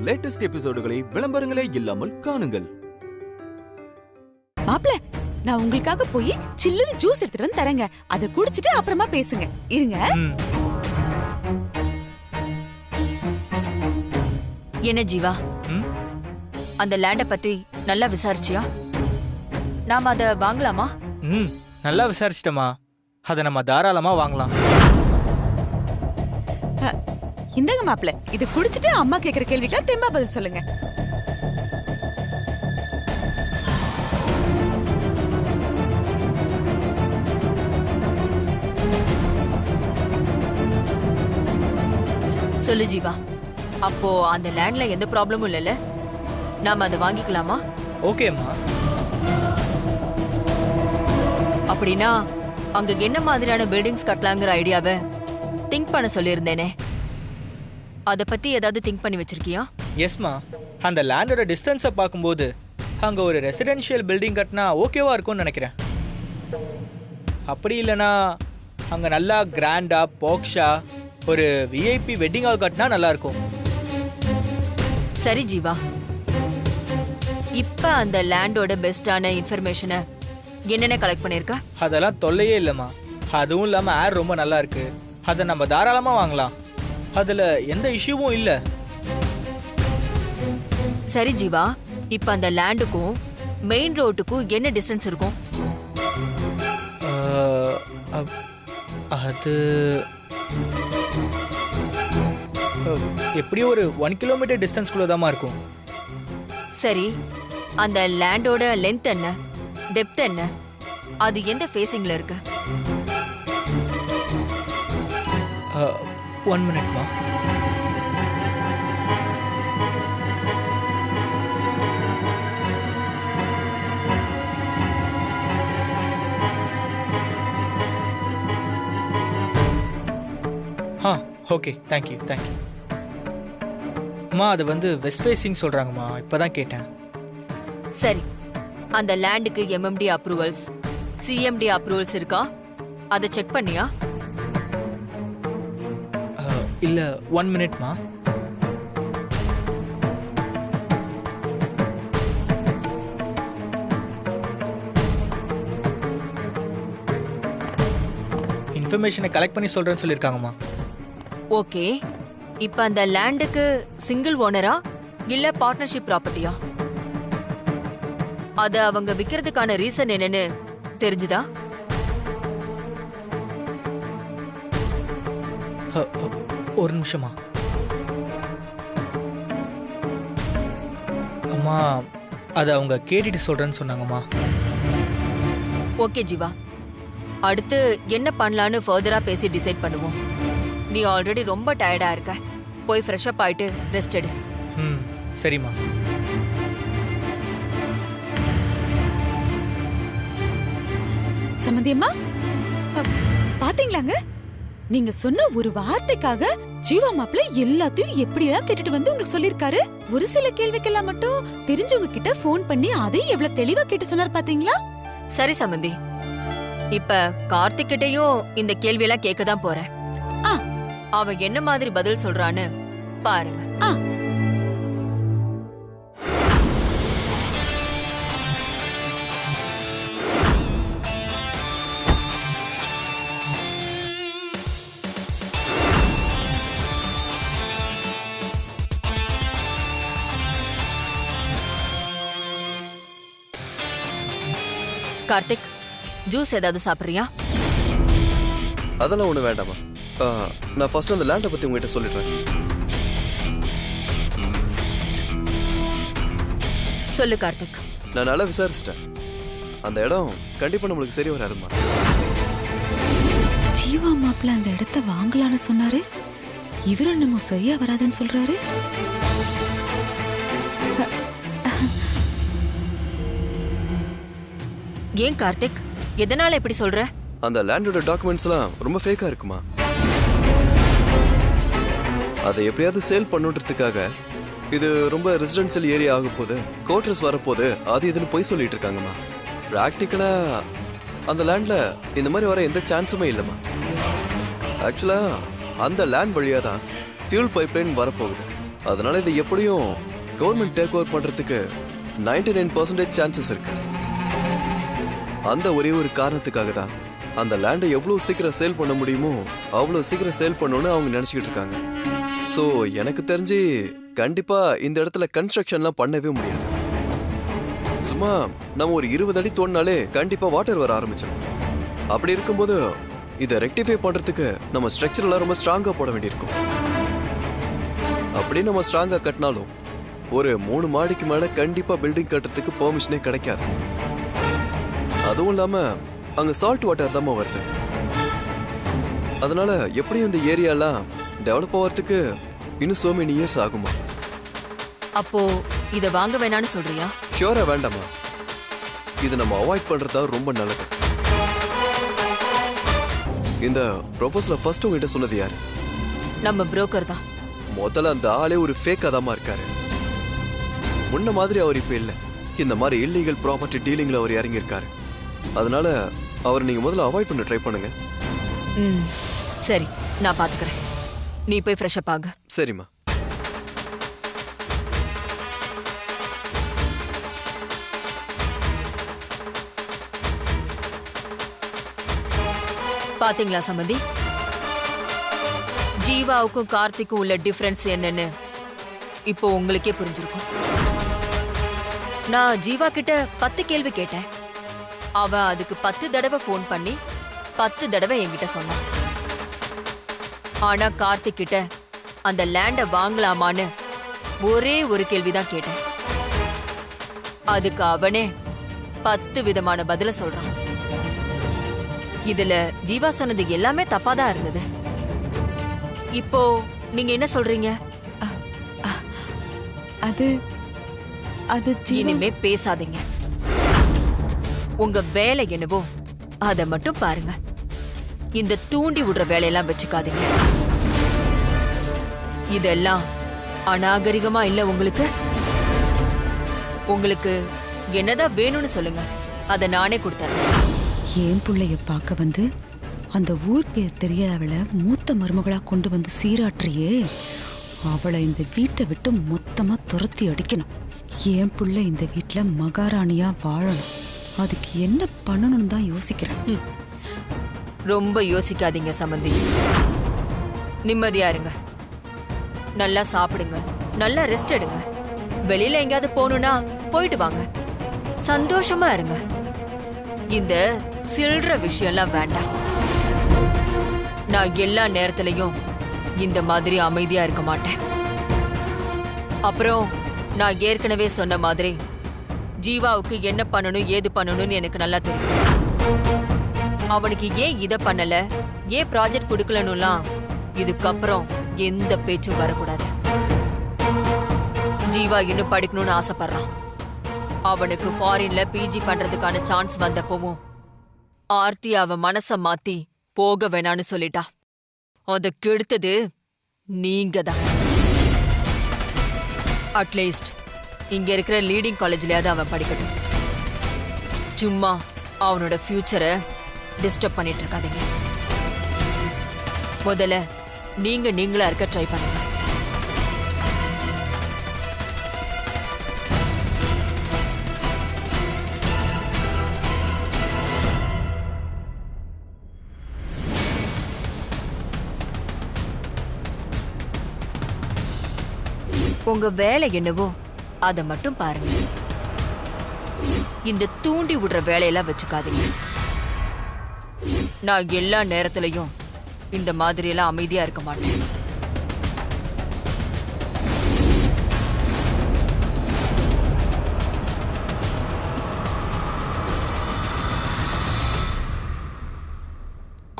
Latest எபிசோடுகளை விளம்பரங்களே இல்லாமல் காணுங்கள். மாப்ள, நான் உங்களுக்காக போய் சில்லுன்னு ஜூஸ் எடுத்துட்டு வந்து தரேங்க. அதை குடிச்சிட்டு அப்புறமா பேசுங்க. இருங்க. என்ன ஜீவா, அந்த லேண்ட பத்தி நல்லா விசாரிச்சியா? நாம அத வாங்கலாமா? நல்லா விசாரிச்சிட்டமா. அத நம்ம தாராளமா வாங்கலாம். இந்தங்க மாப்ள, இது குடிச்சிட்டு அம்மா கேக்குற கேள்விக்கு தெம்பா பதில் சொல்லுங்க. சொல்லு ஜீவா, அப்போ அந்த லேண்ட்ல எந்த ப்ராப்ளமும் இல்லைல்ல? நாம அதை வாங்கிக்கலாமா? ஓகேம்மா. அப்படின்னா அங்க என்ன மாதிரியான பில்டிங்ஸ் கட்டலாங்கிற ஐடியாவை திங்க் பண்ண சொல்லியிருந்தேனே, அத பத்தி ஏதாவது திங்க் பண்ணி வச்சிருக்கியா? எஸ்மா, அந்த லேண்டோட டிஸ்டன்ஸை பார்க்கும்போது அங்கே ஒரு ரெசிடென்ஷியல் பில்டிங் கட்டினா ஓகேவா இருக்கும்னு நினைக்கிறேன். அப்படி இல்லைன்னா அங்கே நல்லா கிராண்டா போக்ஷா ஒரு விஐபி வெட்டிங் ஹால் கட்டினா நல்லா இருக்கும். சரி ஜீவா, இப்ப அந்த லேண்டோட பெஸ்டான இன்ஃபர்மேஷனை என்னென்ன கலெக்ட் பண்ணிருக்க? அதெல்லாம் தொல்லையே இல்லைம்மா. அதுவும் இல்லாமல் ஏர் ரொம்ப நல்லா இருக்கு. அதை நம்ம தாராளமாக வாங்கலாம். அதில் எந்த இஷ்யூவும் இல்லை. சரி ஜீவா, இப்ப அந்த லேண்டுக்கும் மெயின் ரோட்டுக்கும் என்ன டிஸ்டன்ஸ் இருக்கும்? அது எப்படியும் ஒரு 1 கிலோமீட்டர் டிஸ்டன்ஸ்குள்ள தான் இருக்கும். சரி, அந்த லேண்டோட லென்த் என்ன, டெப்த் என்ன, அது எந்த ஃபேசிங்ல இருக்கு? 1 மினிட்மா. Okay, thank you. அம்மா, அது வெஸ்ட் ஃபேசிங் சொல்றாங்கம்மா. இப்பதான் கேட்டேன். சரி, அந்த லேண்டுக்கு எம்எம்டி அப்ரூவல்ஸ், சிஎம்டி அப்ரூவல்ஸ் இருக்கா? அதை செக் பண்ணியா? இல்ல, 1 மினிட்மா. இன்ஃபர்மேஷனை கலெக்ட் பண்ணி சொல்றேன்னு சொல்லியிருக்காங்கம்மா. ஓகே, இப்ப அந்த லேண்டுக்கு சிங்கிள் ஓனரா இல்ல பார்ட்னர்ஷிப் ப்ராப்பர்ட்டியா? அத அவங்க விக்கிறதுக்கான ரீசன் என்னன்னு தெரிஞ்சுதா? ஒரு நிமிஷமா. அம்மா, அதை அவங்க கேட்டுட்டு சொல்றேன்னு சொன்னாங்கம்மா. ஓகே ஜீவா, அடுத்து என்ன பண்ணலான்னு ஃபர்தரா பேசி டிசைட் பண்ணுவோம். நீ ஆல்ரெடி ரொம்ப டயர்டா இருக்க, போய் ஃப்ரெஷ் அப் ஆயிட்டு ரெஸ்ட் எடு. சரிம்மா. சம்மந்தியம்மா, பாத்தீங்களாங்க, நீங்க சொன்ன ஒரு வார்த்தைக்காக ஜீவா மாப்ள எல்லாத்தையும் எப்படியெல்லாம் கேட்டுட்டு வந்து உங்களுக்கு சொல்லிருக்காரு. ஒரு சில கேள்விக்கெல்லாம் மட்டும் தெரிஞ்சவங்க கிட்ட போன் பண்ணி அதையும் எவ்வளவு தெளிவா கேட்டு சொன்னார் பாத்தீங்களா? சரி சம்மந்தி, இப்ப கார்த்திக் கிட்டையும் இந்த கேள்வியெல்லாம் கேட்கதான் போறேன். அவன் என்ன மாதிரி பதில் சொல்றான்னு பாருங்க. கார்த்திக், ஜூஸ் ஏதாவது சாப்பிடுறியா? அதெல்லாம் ஒண்ணு வேண்டாமா. நான் ஃபர்ஸ்ட் அந்த லேண்டை பத்தி உங்ககிட்ட சொல்லிடுறேன். சொல்லு கார்த்திக். நான் நல்லா விசாரிச்சிட்டேன். அந்த இடம் கண்டிப்பா நம்மளுக்கு சரி வராதுமா. ஜீவா மாப்ள அந்த இடத்த வாங்கலான்னு சொன்னாரு, இவரு நம்ம சரியா வராதுன்னு சொல்றாரு. ஏன் கார்த்திக், எதனால இப்படி சொல்ற? அந்த லேண்டோட டாக்குமெண்ட்ஸ் எல்லாம் ரொம்ப ஃபேக்கா இருக்குமா. அதை எப்படியாவது சேல் பண்ணுன்றதுக்காக இது ரொம்ப ரெசிடென்சியல் ஏரியா ஆக போகுது, கோட்ரஸ் வரப்போகுது, அது இதுன்னு போய் சொல்லிட்டு இருக்காங்கம்மா. ப்ராக்டிக்கலா அந்த லேண்ட்ல இந்த மாதிரி வர எந்த சான்ஸுமே இல்லைம்மா. ஆக்சுவலா அந்த லேண்ட் வழியா தான் ஃபியூல் பைப்லைன் வரப்போகுது. அதனால இது எப்படியும் கவர்மெண்ட் டேக் ஓவர் பண்றதுக்கு 99% சான்சஸ் இருக்கு. அந்த ஒரே ஒரு காரணத்துக்காக தான் அந்த லேண்டை எவ்வளவு சீக்கிரம் சேல் பண்ண முடியுமோ அவ்வளவு சீக்கிரம் சேல் பண்ணணும்னு அவங்க நினைச்சுக்கிட்டு இருக்காங்க. ஸோ எனக்கு தெரிஞ்சு கண்டிப்பா இந்த இடத்துல கன்ஸ்ட்ரக்ஷன்லாம் பண்ணவே முடியாது. சும்மா நம்ம ஒரு 20 அடி தோண்டினாலே கண்டிப்பா வாட்டர் வர ஆரம்பிச்சிடும். அப்படி இருக்கும்போது இதை ரெக்டிஃபை பண்றதுக்கு நம்ம ஸ்ட்ரக்சர்லாம் ரொம்ப ஸ்ட்ராங்கா போட வேண்டியிருக்கும். அப்படி நம்ம ஸ்ட்ராங்கா கட்டினாலும் ஒரு 3 மாடிக்கு மேல கண்டிப்பா பில்டிங் கட்டுறதுக்கு பெர்மிஷனே கிடைக்காது. அதுவும் இல்லாம அங்க சால்ட் வாட்டர் தான் வருது. அதனால எப்படியும் இந்த ஏரியாலாம் டெவலப் ஆகிறதுக்கு இன்னும் so many years ஆகுமா? அப்போ இத வாங்க வேணான்னு சொல்றியா? ஷியோரா வேண்டாமா? இது நம்ம அவாய்ட் பண்றதா ரொம்ப நல்லது. இந்த ப்ரொபோசல ஃபர்ஸ்ட் உங்ககிட்ட சொன்னது யாரு? நம்ம புரோக்கர் தான். முதல்ல அந்த ஆளே ஒரு ஃபேக் அதாமா இருக்காரு. முன்ன மாதிரி அவர் இப்ப இல்ல. இந்த மாதிரி இல்லீகல் ப்ராப்பர்ட்டி டீலிங்ல அவர் இறங்கி இருக்காரு. அதனால அவர் நீங்க முதல்ல அவாய்ட் பண்ண ட்ரை பண்ணுங்க. சரி, நான் பாத்துக்கிறேன். நீ போய் ஃப்ரெஷ் அப் ஆகு. சரிம்மா. பாத்தீங்களா சம்பந்தி, ஜீவாவுக்கும் கார்த்திக்கும் உள்ள டிஃபரன்ஸ் என்னன்னு இப்போ உங்களுக்கே புரிஞ்சிருக்கும். நான் ஜீவா கிட்ட 10 கேள்வி கேட்டேன். அவ அதுக்கு 10 தடவை ஃபோன் பண்ணி 10 தடவை என்கிட்ட சொன்னான். ஆனா கார்த்திக் கிட்ட அந்த லேண்ட வாங்கலாமான்னு ஒரே ஒரு கேள்விதான் கேட்டேன். அதுக்கு அவனே 10 விதமான பதில சொல்றான். இதுல ஜீவா சொன்னது எல்லாமே தப்பாதான் இருந்தது. இப்போ நீங்க என்ன சொல்றீங்க? அது அது இனிமே பேசாதீங்க. உங்க வேலை என்னவோ அத மட்டும் பாருங்க. இந்த தூண்டி விடுற வேலையெல்லாம் வச்சுக்காதீங்க. இதெல்லாம் அநாகரிகமா இல்ல உங்களுக்கு? உங்களுக்கு என்னதான் வேணும்னு சொல்லுங்க, அத நானே கொடுத்தறேன். ஏன் புள்ளைய பார்க்க வந்து அந்த ஊர் பேர் தெரியாதவளை மூத்த மருமகளா கொண்டு வந்து சீராட்டுறியே, அவளை இந்த வீட்டை விட்டு மொத்தமா துரத்தி அடிக்கணும். ஏன் புள்ள இந்த வீட்டுல மகாராணியா வாழணும். அதுக்கு என்ன பண்ணணும்னு தான் யோசிக்கிறேன். ரொம்ப யோசிக்காதீங்க சம்பந்தி. நிம்மதியா இருங்க, நல்லா சாப்பிடுங்க, நல்லா ரெஸ்ட் எடுங்க. வெளியில எங்கேயாவது போகணும்னா போயிட்டு வாங்க, சந்தோஷமா இருங்க. இந்த சில்ற விஷயம்லாம் வேண்டாம். நான் எல்லா நேரத்திலையும் இந்த மாதிரி அமைதியா இருக்க மாட்டேன். அப்புறம் நான் ஏற்கனவே சொன்ன மாதிரி ஜீவாவுக்கு என்ன பண்ணணும் ஏது பண்ணணும்னு எனக்கு நல்லா தெரியும். அவனுக்கு ஏன் இத பண்ணல, ஏன் ப்ராஜெக்ட் கொடுக்கலன்னுலாம் இதுக்கப்புறம் எந்த பேச்சும் வரக்கூடாது. ஜீவா இன்னும் படிக்கணும்னு ஆசைப்படுறான். அவனுக்கு ஃபாரின்ல பிஜி பண்றதுக்கான சான்ஸ் வந்தப்பவும் ஆர்த்தி அவ மனச மாத்தி போக வேணான்னு சொல்லிட்டா. அத கெடுத்தது நீங்க தான். அட்லீஸ்ட் இங்க இருக்கிற லீடிங் காலேஜ்லயாவது அவன் படிக்கட்டும். சும்மா அவனோட ஃபியூச்சரை டிஸ்டர்ப் பண்ணிட்டு இருக்காதீங்க. முதல்ல நீங்களா இருக்க ட்ரை பண்ணுங்க. உங்க வேலை என்னவோ அத மட்டும் பாருங்க. இந்த தூண்டி விடுற வேலையெல்லாம் வச்சுக்காதீங்க. நான் எல்லா நேரத்திலையும் இந்த மாதிரி எல்லாம் அமைதியா இருக்க மாட்டேன்.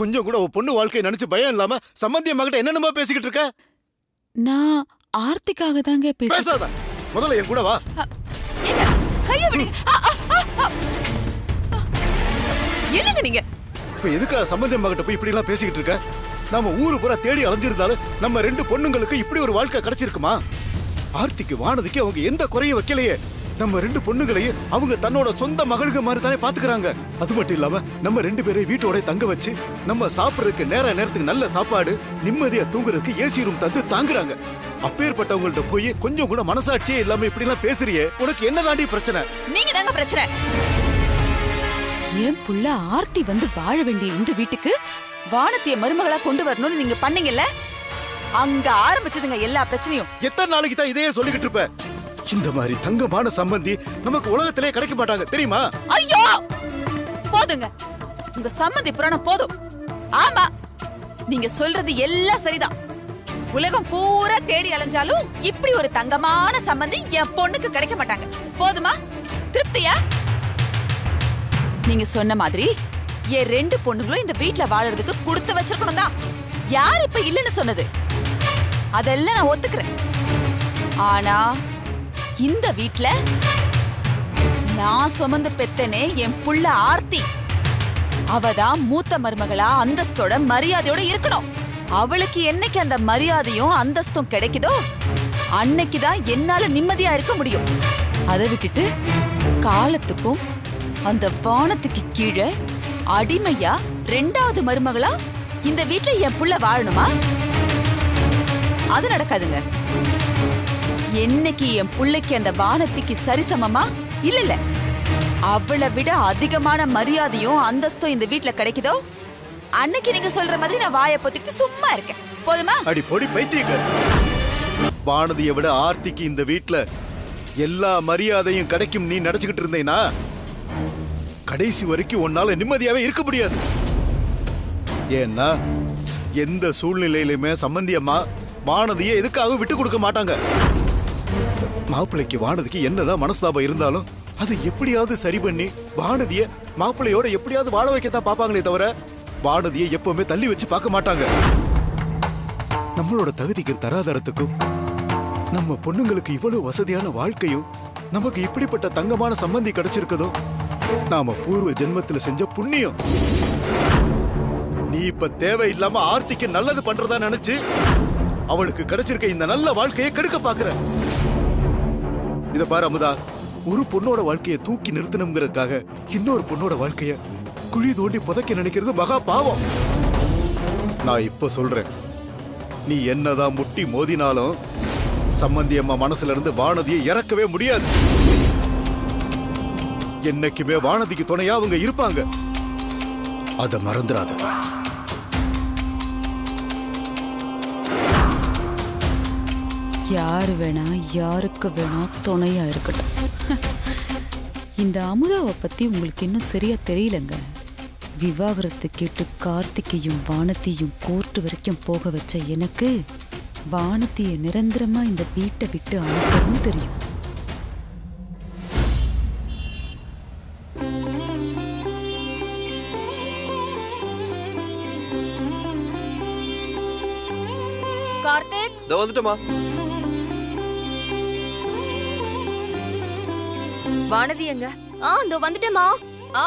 கொஞ்சம் கூட பொண்ணு வாழ்க்கையை நினைச்சு பயம் இல்லாம சம்பந்திய மகிட்ட என்னென்னமா பேசிக்கிட்டு இருக்க? நான் ஆர்த்திக்காக தாங்க பேசாத. முதல்ல என் கூட வா. கைய விடுங்க. என்னங்க நீங்க? இப்ப எதுக்கு சம்பந்திய மகிட்ட போய் இப்படி எல்லாம் பேசிக்கிட்டு இருக்க? நாம ஊரு பூரா தேடி அலைஞ்சிருந்தாலும் நம்ம 2 பொண்ணுங்களுக்கு இப்படி ஒரு வாழ்க்கை கிடைச்சிருக்குமா? ஆர்த்திக்கு வானதிக்கு அவங்க எந்த குறையும் வைக்கலையே. நம்ம 2 பொண்ணுங்களையும் அவங்க தன்னோட சொந்த மகளுங்க மாதிரி தானே பாத்துக்கிறாங்க. அது மட்டும் இல்லாம நம்ம 2 பேரையும் வீட்டோட தங்க வச்சு நம்ம சாப்பிடறதுக்கு நேரத்துக்கு நல்ல சாப்பாடு, நிம்மதியா தூங்குறதுக்கு ஏசி ரூம் தந்து தாங்குறாங்க. அப்பேற்பட்டவங்கள்ட்ட போய் கொஞ்சம் கூட மனசாட்சியே இல்லாம இப்படி எல்லாம் பேசுறியே, உனக்கு என்னதாண்டி பிரச்சனை? நீங்க தாங்க பிரச்சனை. என் புள்ள ஆர்த்தி வந்து வாழ வேண்டிய இந்த வீட்டுக்கு வானத்திய மருமகளா கொண்டு வரணும்னு நீங்க பண்ணீங்கல்ல, அங்க ஆரம்பிச்சதுங்க எல்லா பிரச்சனையும். எத்தனை நாளைக்கு தான் இதையே சொல்லிக்கிட்டு இருப்ப? இந்த மாதிரி தங்கமான சம்பந்தி நமக்கு உலகத்திலே கிடைக்க மாட்டாங்க தெரியுமா? ஐயோ போதுங்க, உங்க சம்மந்தி புராணம் போதும். ஆமா, நீங்க சொல்றது எல்லாம் சரிதான். உலகம் பூரா தேடி அலைஞ்சாலும் இப்படி ஒரு தங்கமான சம்பந்தி என் பொண்ணுக்கு கிடைக்க மாட்டாங்க. போதுமா? திருப்தியா? நீங்க சொன்ன மாதிரி என் 2 பொண்ணுங்களும் இந்த வீட்ல வாழறதுக்கு கொடுத்து வச்சிருக்கணும் தான். யார் இப்ப இல்லைன்னு சொன்னது? அதெல்லாம் நான் ஒத்துக்கிறேன். ஆனா இந்த வீட்ல நான் சுமந்து பெத்தனே என் புள்ள ஆர்த்தி, அவதான் மூத்த மருமகளா அந்தஸ்தோட மரியாதையோட இருக்கணும். அவளுக்கு என்னைக்கு அந்த மரியாதையும் அந்தஸ்தும் கிடைக்குதோ அன்னைக்குதான் என்னால நிம்மதியா இருக்க முடியும். அதை விட்டுட்டு காலத்துக்கும் அந்த வானத்துக்கு கீழே அடிமையா 2வது மருமகளா இந்த வீட்ல என் புள்ள வாழணுமா? அது நடக்காதுங்க. என்னைக்கு என் புள்ளைக்கு அந்த வானத்துக்கு சரிசமமா இல்ல அவளை விட அதிகமான மரியாதையும் அந்தஸ்தும் இந்த வீட்ல கிடைக்குதோ அன்னைக்கு நீங்க சொல்ற மாதிரி நான் வாயை பொத்திட்டு சும்மா இருக்கேன். போதுமா? அடி பொடி பைத்தியக்கார. வானதியை விட ஆர்த்திக்கு இந்த வீட்ல எல்லா மரியாதையும் கிடைக்கும் நீ நினைச்சுக்கிட்டு இருந்தேனா கடைசி வரைக்கும் உன்னால நிம்மதியாவே இருக்க முடியாது. ஏன்னா எந்த சூழ்நிலையிலுமே சம்பந்தியம்மா வானதியை எதுக்காக விட்டு கொடுக்க மாட்டாங்க. மாப்பிள்ளைக்கு வானதிக்கு என்னதான் மனஸ்தாபம் இருந்தாலும் அதை எப்படியாவது சரி பண்ணி வானதிய மாப்பிள்ளையோட எப்படியாவது வாழ வைக்கத்தான் பாப்பாங்களே தவிர வானதியை எப்பவுமே தள்ளி வச்சு பார்க்க மாட்டாங்க. நம்மளோட தகுதிக்கும் தராதரத்துக்கும் நம்ம பொண்ணுங்களுக்கு இவ்வளவு வசதியான வாழ்க்கையும் நமக்கு இப்படிப்பட்ட தங்கமான சம்பந்தி கிடைச்சிருக்கதும் நாம பூர்வ ஜென்மத்துல செஞ்ச புண்ணியம். நீ இப்ப தேவையில்லாம ஆர்த்திக்கு நல்லது பண்றதா நினைச்சு அவளுக்கு கிடைச்சிருக்க இந்த நல்ல வாழ்க்கையை கெடுக்க பாக்குற. இத பாரு அமுதா, ஒரு பொண்ணோட வாழ்க்கையை தூக்கி நிறுத்தணுங்கிறதுக்காக இன்னொரு பொண்ணோட வாழ்க்கைய குழி தோண்டி புதைக்க நினைக்கிறது மகா பாவம். நான் இப்ப சொல்றேன், நீ என்னதான் முட்டி மோதினாலும் சம்பந்தி அம்மா மனசுல இருந்து வானதியை இறக்கவே முடியாது. என்னைக்குமே வானதிக்கு துணையா அவங்க இருப்பாங்க. அத மறந்துடாத. யாரு வேணா யாருக்கு வேணா துணையா இருக்கட்டும். இந்த அமுதாவை பத்தி உங்களுக்கு இன்னும் சரியா தெரியலங்க. விவாகரத்து கேட்டு கார்த்திகையும் வானத்தையும் கோர்ட்டு வரைக்கும் போக வச்ச எனக்கு வானத்திய நிரந்தரமா இந்த வீட்டை விட்டு அனுப்பவும் தெரியும். கார்த்திக், இதோ வந்துட்டமா. வானதி எங்க? இதோ வந்துட்டேமா. ஆ,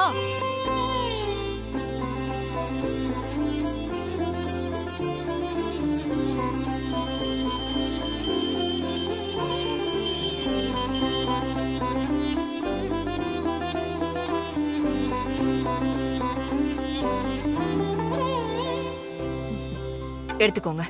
எடுத்துக்கோங்க.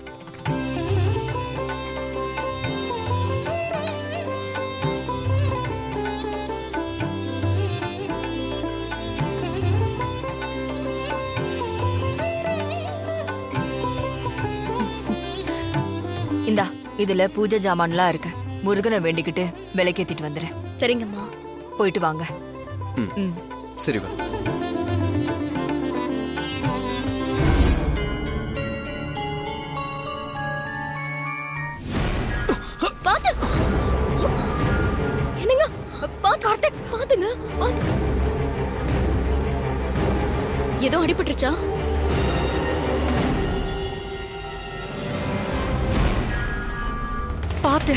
இந்தா, இதுல பூஜை ஜாமான்லாம் இருக்கு. முருகனை வேண்டிக்கிட்டு விளக்கேத்திட்டு வந்துரு. சரிங்கம்மா. போயிட்டு வாங்க. ம். சரி வா. பாத்து. என்னங்க? கார்த்திக் பாத்துங்க. ஏதோ அடிபட்டுருச்சா? பாத்து,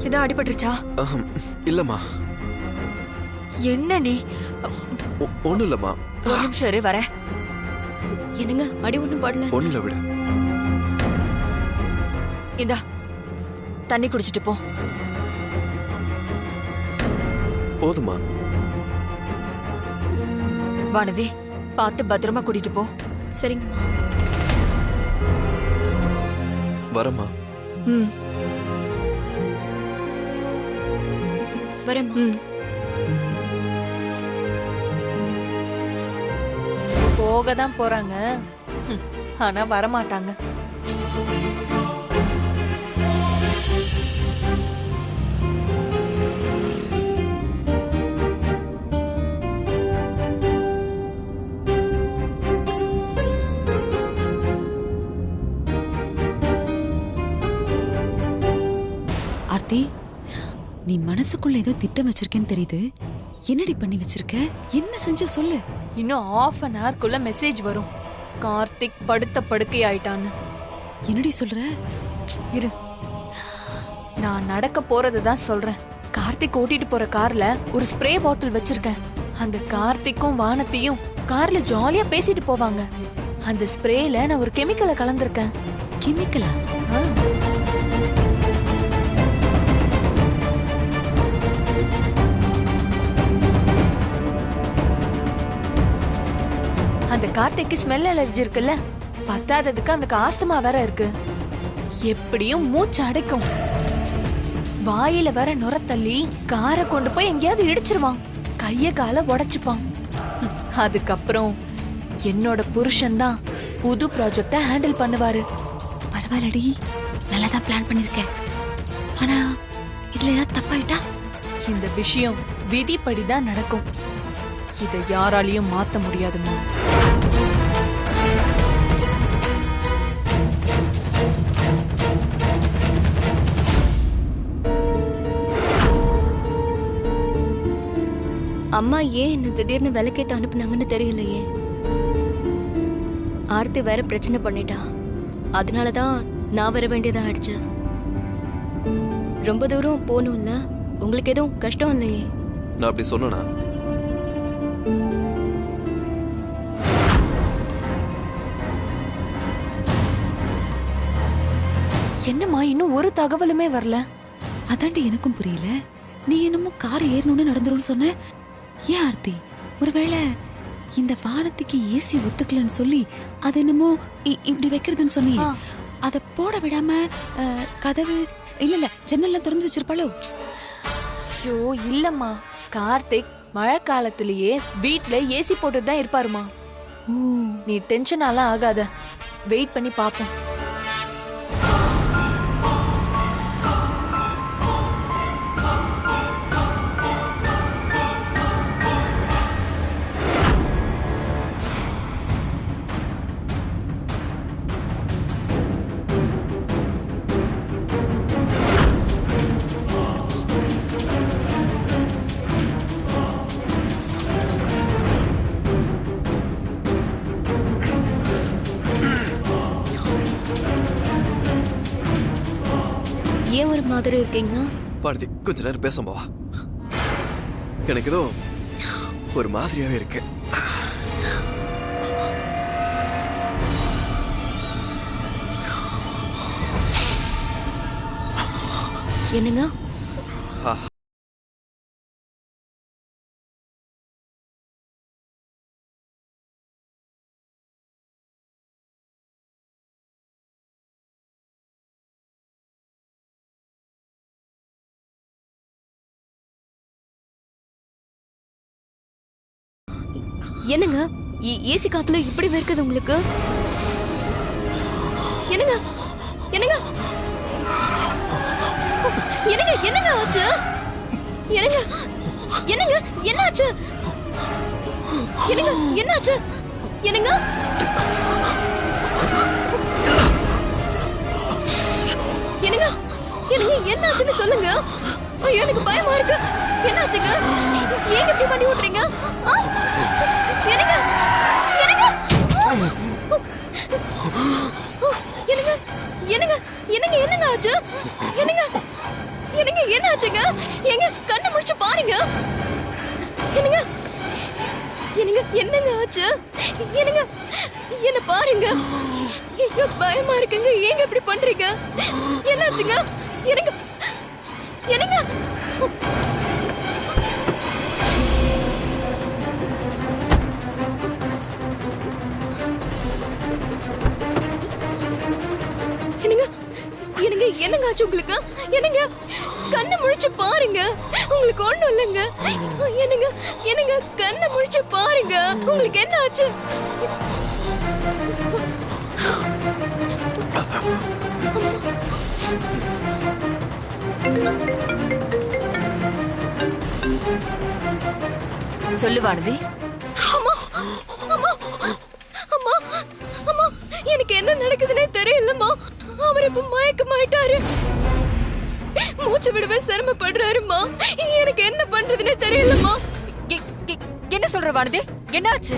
ஏதோ அடிபட்டுருச்சா? இல்லம்மா. என்ன நீ? ஒண்ணும் இல்லம்மா. ஒரு நிமிஷம் இரு, வரேன். என்னங்க அடி ஒண்ணும் படல? ஒண்ணும் இல்ல, விடு. இந்தா, தண்ணி குடிச்சிட்டு போ. போதுமா? வானதி, பார்த்து பத்திரமா கூட்டிட்டு போ. சரிங்கம்மா. வரமா? வரேம்மா. போக தான் போறாங்க, ஆனா வரமாட்டாங்க. ஆர்த்தி, நீ மனசுக்குள்ள ஏதோ திட்டம் வச்சிருக்கேன்னு தெரியுது. என்னடி பண்ணி வச்சிருக்க? என்ன செஞ்ச சொல்லு. இன்னும் ½ an hourக்குள்ள மெசேஜ் வரும். கார்த்திக் படுத்த படுக்கை ஆயிட்டான்னு. என்னடி சொல்ற? இரு, நான் நடக்க போறது தான் சொல்றேன். கார்த்திக் ஓட்டிட்டு போற கார்ல ஒரு ஸ்ப்ரே பாட்டில் வச்சிருக்கேன். அந்த கார்த்திக்கும் வானத்தையும் கார்ல ஜாலியா பேசிட்டு போவாங்க. அந்த ஸ்ப்ரேல நான் ஒரு கெமிக்கலை கலந்திருக்கேன். கெமிக்கலா? அந்த கார்த்திக்கு ஸ்மெல் அலர்ஜி இருக்குல்ல, பத்தாததுக்கு அந்த ஆஸ்துமா வேற இருக்கு. எப்படியும் மூச்சு அடைக்கும். வாயில வர நுர தள்ளி காரை கொண்டு போய் எங்கேயாவது இடிச்சிருவான். கைய கால உடைச்சுப்பான். அதுக்கப்புறம் என்னோட புருஷன் தான் புது ப்ராஜெக்ட ஹேண்டில் பண்ணுவாரு. பரவாயில்லடி, நல்லா தான் பிளான் பண்ணிருக்கேன். ஆனா இதுல ஏதாவது தப்பாயிட்டா? இந்த விஷயம் விதிப்படிதான் நடக்கும். இதை யாராலையும் மாத்த முடியாதுமா. அம்மா ஏன் என்ன திடீர்னு விளக்கேத்த அனுப்புனாங்கன்னு தெரியலையே. ஆர்த்தி வேற பிரச்சனை பண்ணிட்டா. அதனாலதான் நான் வர வேண்டியதா ஆயிடுச்சு. ரொம்ப தூரம் போகணும்ல, உங்களுக்கு எதுவும் கஷ்டம் இல்லையே? நான் அப்படி சொன்னா? என்னம்மா இன்னும் ஒரு தகவலுமே வரல? அதாண்டி எனக்கும் புரியல. நீ என்னமோ கார் ஏறணும்னு நடந்துரும்னு சொன்ன. ஏன் ஆர்த்தி, ஒருவேளை இந்த வானத்துக்கு ஏசி ஒத்துக்கலன்னு சொல்லி அது என்னமோ இப்படி வைக்கிறதுன்னு சொன்னியே, அத போட விடாம கதவு இல்ல ஜன்னல்லாம் திறந்து வச்சிருப்பாளோ? ஐயோ இல்லம்மா, கார்த்திக் மழை காலத்திலேயே வீட்ல ஏசி போட்டுட்டு தான் இருப்பாருமா. நீ டென்ஷனாலாம் ஆகாத, வெயிட் பண்ணி பாப்போம். ஏன் ஒரு மாதிரி இருக்கீங்க? பாரதி, கொஞ்ச நேரம் பேச வா. எனக்கு ஏதோ ஒரு மாதிரியாவே இருக்கு. என்னங்க? என்னங்க ஏசி காத்துல இப்படி வெறுக்குது உங்களுக்கு? என்னங்க என்னங்க என்னங்க என்னங்க ஆச்சு? என்னங்க என்னங்க என்ன ஆச்சு? என்னங்க என்ன ஆச்சு? என்னங்க என்னங்க என்னங்க என்ன ஆச்சுன்னு சொல்லுங்க. ஐயோ எனக்கு பயமா இருக்கு. என்ன ஆச்சுங்க? ஏன் இப்படி பண்ணி விட்டுறீங்க? என்னங்க என்னங்க என்னங்க என்னங்க என்னங்க ஆச்சு? என்னங்க என்னங்க என்ன ஆச்சுங்க? எங்க கண்ணை முடிச்சு பாருங்க. என்னங்க என்னங்க என்னங்க ஆச்சு? என்னங்க என்ன பாருங்க. எங்க பயமா இருக்குங்க. ஏங்க இப்படி பண்றீங்க? என்னாச்சுங்க? என்னங்க என்னங்க என்னங்க ஆச்சு உங்களுக்கு? என்னங்க கண்ணை முழிச்சு பாருங்க, உங்களுக்கு ஒண்ணும் இல்லைங்க. என்னங்க என்னங்க கண்ணை முழிச்சு பாருங்க, உங்களுக்கு என்ன ஆச்சு? சொல்லு வானதி. அம்மா அம்மா அம்மா அம்மா, எனக்கு என்ன நடக்குதுன்னே தெரியலம்மா. அவர் இப்ப மயக்கமாயிட்டாரு, மூச்சு விடவே சிரமப்படுறாருமா. எனக்கு என்ன பண்றதுன்னே தெரியலம்மா. என்ன சொல்ற வானதி? என்னாச்சு?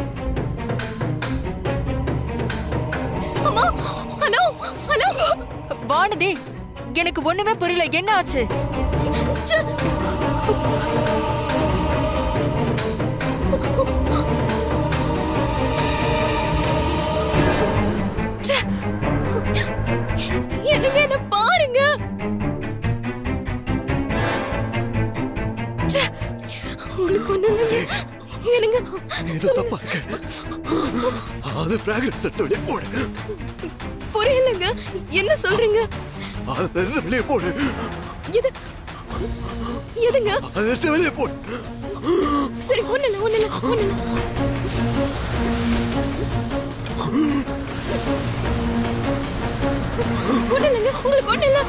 அம்மா ஹலோ ஹலோ வானதி, எனக்கு ஒண்ணுமே புரியல. என்ன ஆச்சு? என்னங்க என்ன பாருங்க. உங்களுக்கு ஒண்ணு இல்லைங்க. என்னங்க இது தப்பா இருக்கு. அது ஃபிராக்ரன்ஸ் எடுத்து வெளியே போடு. புரியலங்க, என்ன சொல்றீங்க? அது வெளியே போடு. எது எதுங்க? அதை எடுத்து வெளியே போடு. சரி, ஒண்ணு இல்ல ஒண்ணு இல்ல ஒண்ணு இல்ல. ஒண்ணு இல்லைங்க, உங்களுக்கு ஒண்ணு இல்ல.